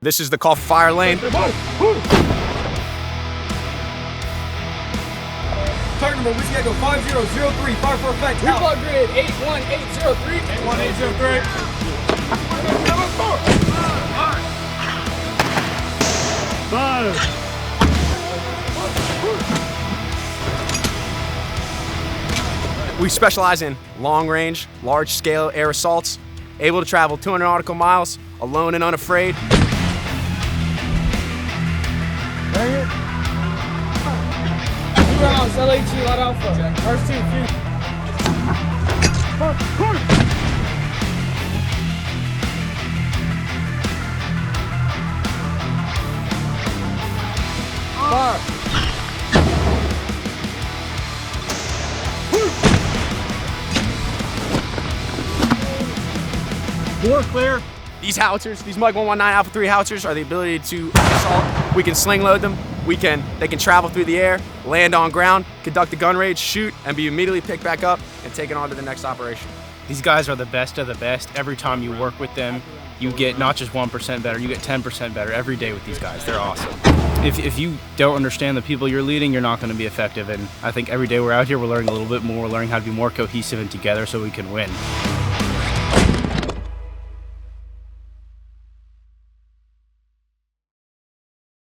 This is the call for fire lane. Target number, we gotta go 5003, fire for effect. Recall grid 81803. 81803. We specialize in long-range, large-scale air assaults, able to travel 200 nautical miles, alone and unafraid. Bring it. 2 rounds, LAT, light alpha. First 2, feet. Fire. Door clear. These howitzers, these Mike 119 Alpha 3 howitzers are the ability to assault. We can sling load them. They can travel through the air, land on ground, conduct a gun range, shoot, and be immediately picked back up and taken on to the next operation. These guys are the best of the best. Every time you work with them, you get not just 1% better, you get 10% better every day with these guys. They're awesome. If you don't understand the people you're leading, you're not going to be effective. And I think every day we're out here, we're learning a little bit more. We're learning how to be more cohesive and together so we can win.